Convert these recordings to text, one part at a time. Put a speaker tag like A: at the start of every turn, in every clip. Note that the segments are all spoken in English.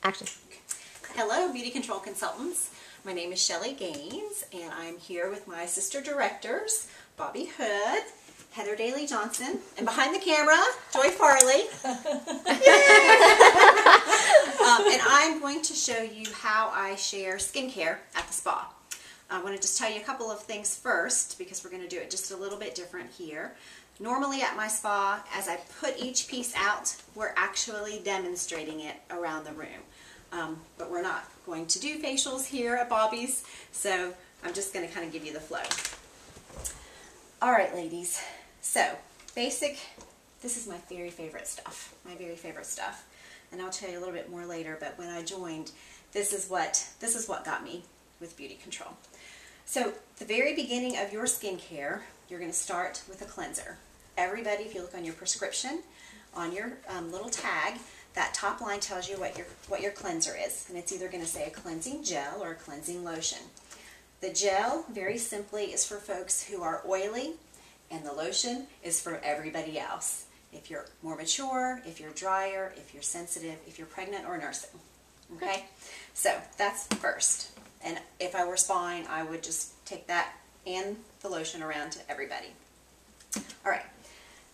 A: Action.
B: Hello, Beauty Control Consultants. My name is Shelley Gaines, and I'm here with my sister directors, Bobby Hood, Heather Daly Johnson, and behind the camera, Joy Farley. And I'm going to show you how I share skincare at the spa. I want to just tell you a couple of things first, because we're going to do it just a little bit different here. Normally at my spa, as I put each piece out, we're actually demonstrating it around the room. But we're not going to do facials here at Bobby's, so I'm just going to kind of give you the flow. All right, ladies. So, this is my very favorite stuff. And I'll tell you a little bit more later, but when I joined, this is what got me with Beauty Control. So, the very beginning of your skincare, you're going to start with a cleanser. Everybody, if you look on your prescription, on your little tag, that top line tells you what your cleanser is, and it's either going to say a cleansing gel or a cleansing lotion. The gel, very simply, is for folks who are oily, and the lotion is for everybody else. If you're more mature, if you're drier, if you're sensitive, if you're pregnant or nursing. Okay? So that's first. And if I were spaing, I would just take that and the lotion around to everybody. All right.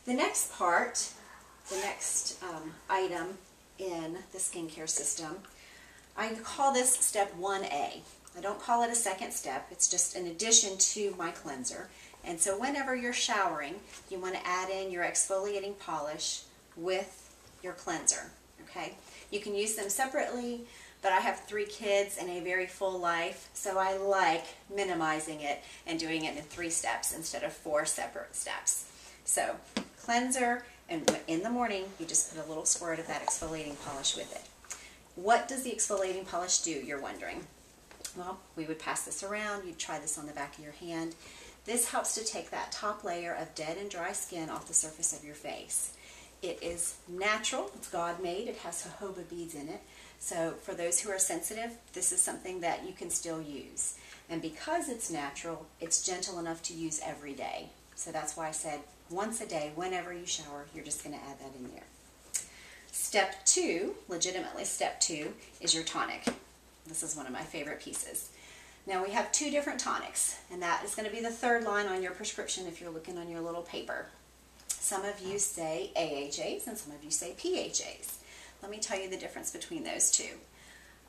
B: The next part, the next item in the skincare system, I call this step 1A. I don't call it a second step. It's just an addition to my cleanser. And so whenever you're showering, you want to add in your exfoliating polish with your cleanser. Okay? You can use them separately, but I have 3 kids and a very full life, so I like minimizing it and doing it in 3 steps instead of 4 separate steps. So, cleanser, and in the morning, you just put a little squirt of that exfoliating polish with it. What does the exfoliating polish do, you're wondering? Well, we would pass this around. You'd try this on the back of your hand. This helps to take that top layer of dead and dry skin off the surface of your face. It is natural. It's God-made. It has jojoba beads in it. So for those who are sensitive, this is something that you can still use. And because it's natural, it's gentle enough to use every day. So that's why I said once a day, whenever you shower, you're just going to add that in there. Step 2, legitimately step 2, is your tonic. This is one of my favorite pieces. Now we have 2 different tonics, and that is going to be the 3rd line on your prescription if you're looking on your little paper. Some of you say AHAs and some of you say PHAs. Let me tell you the difference between those 2.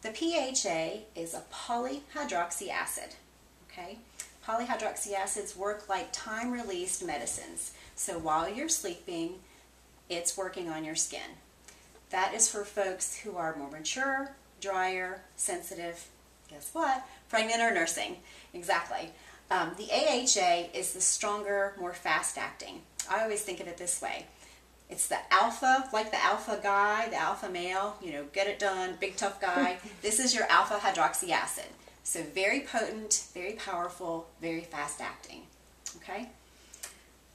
B: The PHA is a polyhydroxy acid. Okay? Polyhydroxy acids work like time-released medicines. So while you're sleeping, it's working on your skin. That is for folks who are more mature, drier, sensitive, guess what? Pregnant or nursing. Exactly. The AHA is the stronger, more fast-acting. I always think of it this way. It's the alpha, like the alpha guy, the alpha male, you know, get it done, big tough guy. This is your alpha hydroxy acid. So very potent, very powerful, very fast-acting. Okay?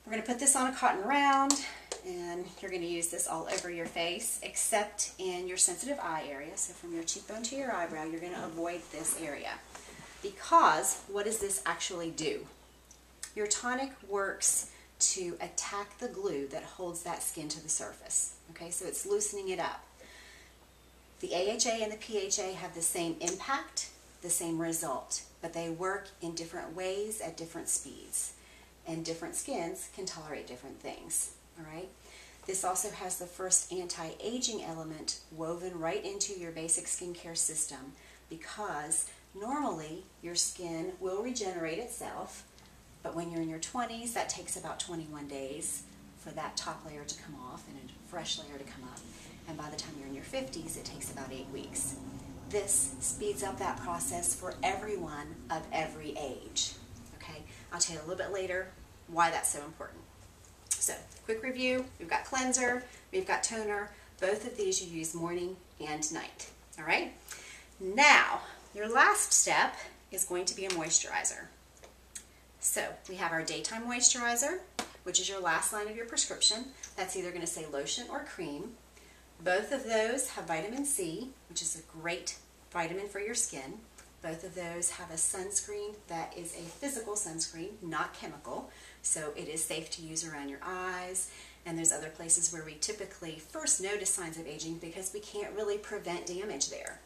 B: We're going to put this on a cotton round, and you're going to use this all over your face, except in your sensitive eye area. So from your cheekbone to your eyebrow, you're going to avoid this area. Because what does this actually do? Your tonic works to attack the glue that holds that skin to the surface. Okay, so it's loosening it up. The AHA and the PHA have the same impact, the same result, but they work in different ways at different speeds. And different skins can tolerate different things. All right? This also has the first anti-aging element woven right into your basic skincare system, because normally your skin will regenerate itself, but when you're in your 20s, that takes about 21 days for that top layer to come off and a fresh layer to come up. And by the time you're in your 50s, it takes about 8 weeks. This speeds up that process for everyone of every age. Okay? I'll tell you a little bit later why that's so important. So, quick review. We've got cleanser, we've got toner. Both of these you use morning and night. All right? Now, your last step is going to be a moisturizer. So, we have our daytime moisturizer, which is your last line of your prescription. That's either going to say lotion or cream. Both of those have vitamin C, which is a great vitamin for your skin. Both of those have a sunscreen that is a physical sunscreen, not chemical. So it is safe to use around your eyes And there's other places where we typically first notice signs of aging because we can't really prevent damage there.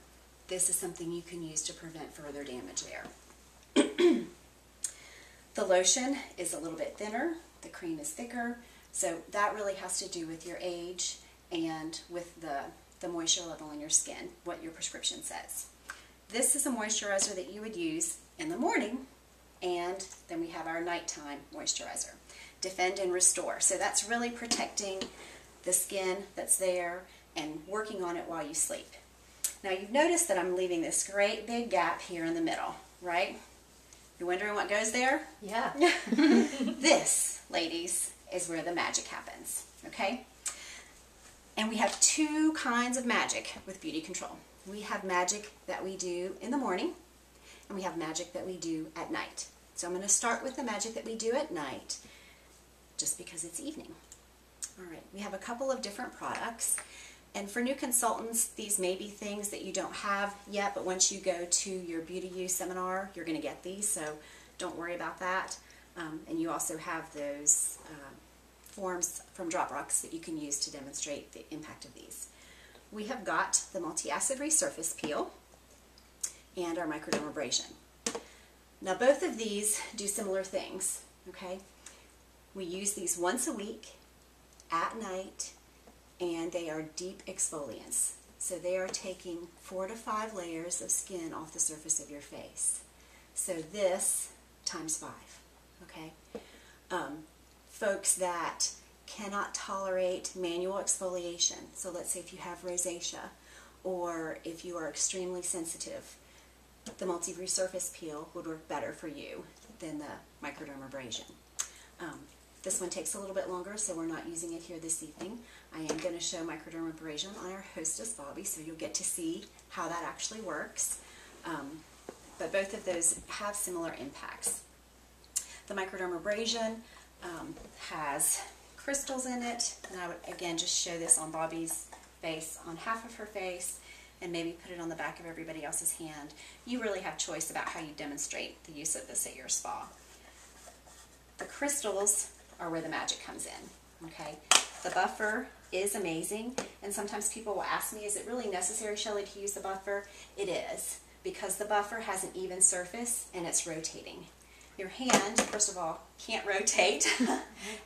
B: This is something you can use to prevent further damage there. The lotion is a little bit thinner, the cream is thicker, so that really has to do with your age and with the moisture level in your skin, what your prescription says. This is a moisturizer that you would use in the morning, and then we have our nighttime moisturizer. Defend and Restore. So that's really protecting the skin that's there and working on it while you sleep. Now you've noticed that I'm leaving this great big gap here in the middle, right? You're wondering what goes there?
A: Yeah.
B: This, ladies, is where the magic happens, okay? And we have two kinds of magic with beauty control. We have magic that we do in the morning, and we have magic that we do at night. So I'm going to start with the magic that we do at night, just because it's evening. All right, we have a couple of different products. And for new consultants, these may be things that you don't have yet, but once you go to your Beauty You seminar, you're going to get these, so don't worry about that. And you also have those forms from Drop Rocks that you can use to demonstrate the impact of these. We have got the Multi-Acid Resurface Peel and our Microdermabrasion. Now both of these do similar things, okay? We use these once a week at night, and they are deep exfoliants. So they are taking 4 to 5 layers of skin off the surface of your face. So this times 5, okay? Folks that cannot tolerate manual exfoliation, so let's say if you have rosacea or if you are extremely sensitive, the Multi-Resurface Peel would work better for you than the Microdermabrasion. This one takes a little bit longer, so we're not using it here this evening. I am going to show Microdermabrasion on our hostess, Bobby, so you'll get to see how that actually works. But both of those have similar impacts. The Microdermabrasion has crystals in it, and I would again just show this on Bobby's face, on half of her face, and maybe put it on the back of everybody else's hand. You really have choice about how you demonstrate the use of this at your spa. The crystals are where the magic comes in, okay? The buffer is amazing, and sometimes people will ask me, is it really necessary, Shelley, to use the buffer? It is, because the buffer has an even surface and it's rotating. Your hand, first of all, can't rotate,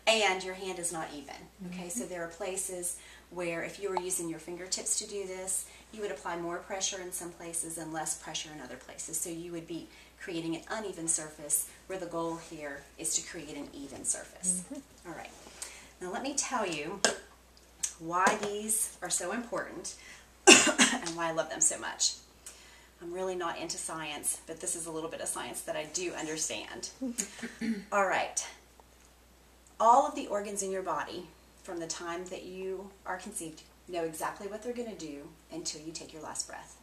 B: and your hand is not even, okay? So there are places where if you were using your fingertips to do this, you would apply more pressure in some places and less pressure in other places. So you would be creating an uneven surface, where the goal here is to create an even surface. All right. Now let me tell you why these are so important and why I love them so much. I'm really not into science, but this is a little bit of science that I do understand. All right. All of the organs in your body, from the time that you are conceived, know exactly what they're going to do until you take your last breath.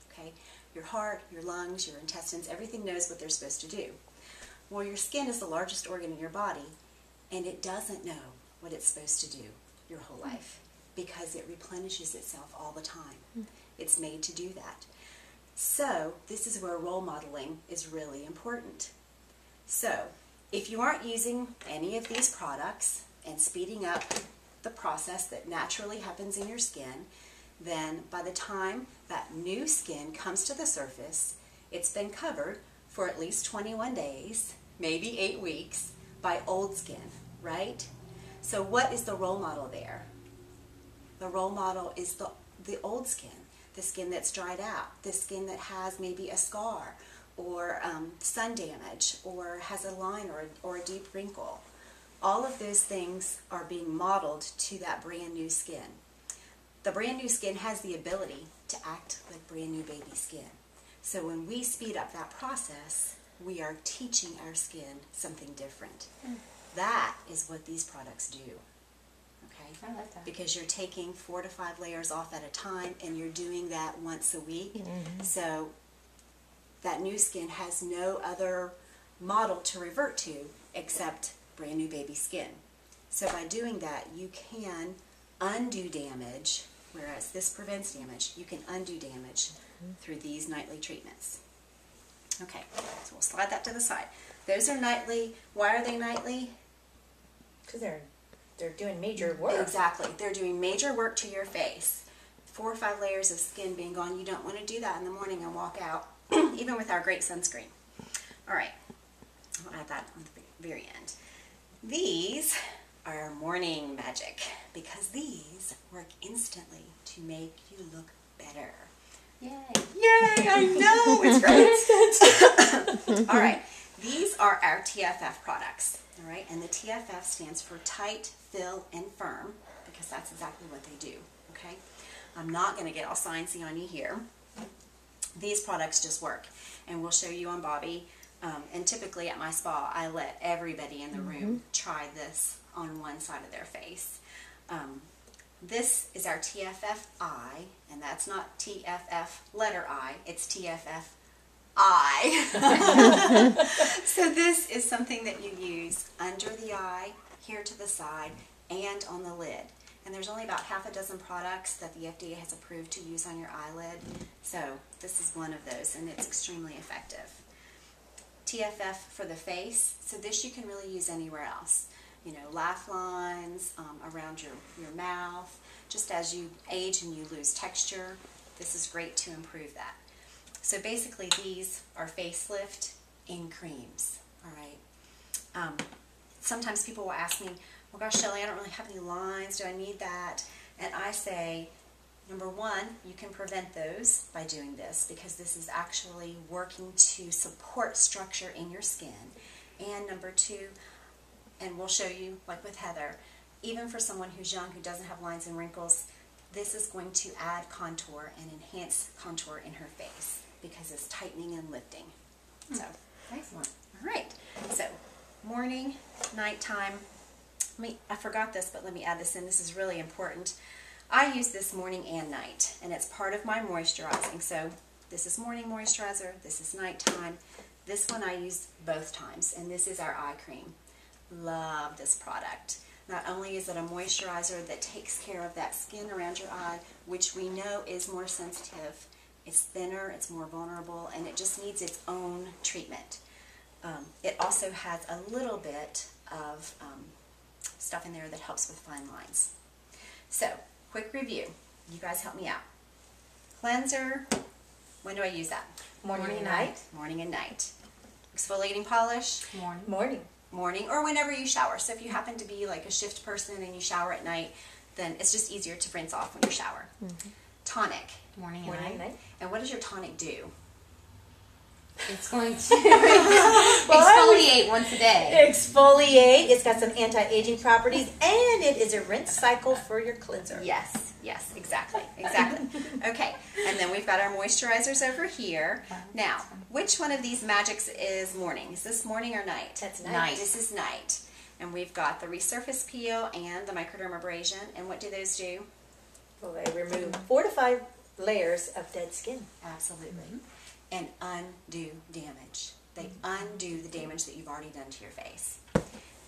B: Okay? Your heart, your lungs, your intestines, everything knows what they're supposed to do. Well, your skin is the largest organ in your body, and it doesn't know what it's supposed to do your whole life because it replenishes itself all the time. It's made to do that. So this is where role modeling is really important. So if you aren't using any of these products and speeding up the process that naturally happens in your skin, then by the time that new skin comes to the surface, it's been covered for at least 21 days, maybe 8 weeks, by old skin, right? So what is the role model there? The role model is the old skin, the skin that's dried out, the skin that has maybe a scar or sun damage or has a line or a deep wrinkle. All of those things are being modeled to that brand new skin. The brand new skin has the ability to act like brand new baby skin. So when we speed up that process, we are teaching our skin something different. That is what these products do. Okay?
A: I like that.
B: Because you're taking 4 to 5 layers off at a time, and you're doing that once a week. So that new skin has no other model to revert to except brand new baby skin. So by doing that, you can undo damage, whereas this prevents damage. You can undo damage through these nightly treatments. Okay, so we'll slide that to the side. Those are nightly. Why are they nightly?
A: Because they're they're doing major work.
B: Exactly. They're doing major work to your face. 4 or 5 layers of skin being gone. You don't want to do that in the morning and walk out, even with our great sunscreen. All right. I'll add that on the very end. These are morning magic because these work instantly to make you look better.
C: Yay.
B: Yay, I know, it's great. All right, these are our TFF products, all right, and the TFF stands for tight, fill, and firm because that's exactly what they do, okay? I'm not going to get all sciencey on you here. These products just work, and we'll show you on Bobby, and typically at my spa, I let everybody in the room try this on one side of their face. This is our TFF I, and that's not TFF letter I, it's TFF I. So this is something that you use under the eye, here to the side, and on the lid. And there's only about half a dozen products that the FDA has approved to use on your eyelid. So this is one of those, and it's extremely effective. TFF for the face, so this you can really use anywhere else. You know, laugh lines, around your mouth. Just as you age and you lose texture, this is great to improve that. So basically these are facelift in creams, all right? Sometimes people will ask me, well gosh Shelley, I don't really have any lines, do I need that? And I say, number one, you can prevent those by doing this because this is actually working to support structure in your skin. And number two, and we'll show you, like with Heather, even for someone who's young who doesn't have lines and wrinkles, this is going to add contour and enhance contour in her face because it's tightening and lifting. So,
C: Excellent.
B: all right. So, morning, nighttime. I forgot this, but let me add this in. This is really important. I use this morning and night, and it's part of my moisturizing. So, this is morning moisturizer, this is nighttime. This one I use both times, and this is our eye cream. Love this product. Not only is it a moisturizer that takes care of that skin around your eye, which we know is more sensitive, it's thinner, it's more vulnerable, and it just needs its own treatment. It also has a little bit of stuff in there that helps with fine lines. So, quick review. You guys help me out. Cleanser, when do I use that?
A: Morning and night.
B: Morning and night. Exfoliating polish?
C: Morning.
A: Morning.
B: Morning, or whenever you shower. So if you happen to be like a shift person and you shower at night, then it's just easier to rinse off when you shower. Tonic.
C: Morning
A: Morning
C: and
A: and
C: night.
A: night.
B: And what does your tonic do?
C: It's going to exfoliate once a day.
A: Exfoliate. It's got some anti-aging properties, and it is a rinse cycle for your cleanser.
B: Yes, yes, exactly, exactly. Okay, and then we've got our moisturizers over here. Now, which one of these magics is morning? Is this morning or night?
A: That's night.
C: Night.
B: This is night. And we've got the resurface peel and the microdermabrasion. And what do those do?
A: Well, they remove 4 to 5 layers of dead skin.
B: Absolutely. And undo damage. They undo the damage that you've already done to your face.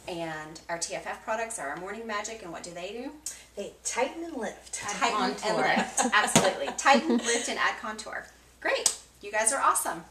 B: And our TFF products are our morning magic, and what do they do?
A: They tighten and lift.
B: Tighten and
C: contour.
B: lift. Absolutely. Tighten, lift, and add contour. Great. You guys are awesome.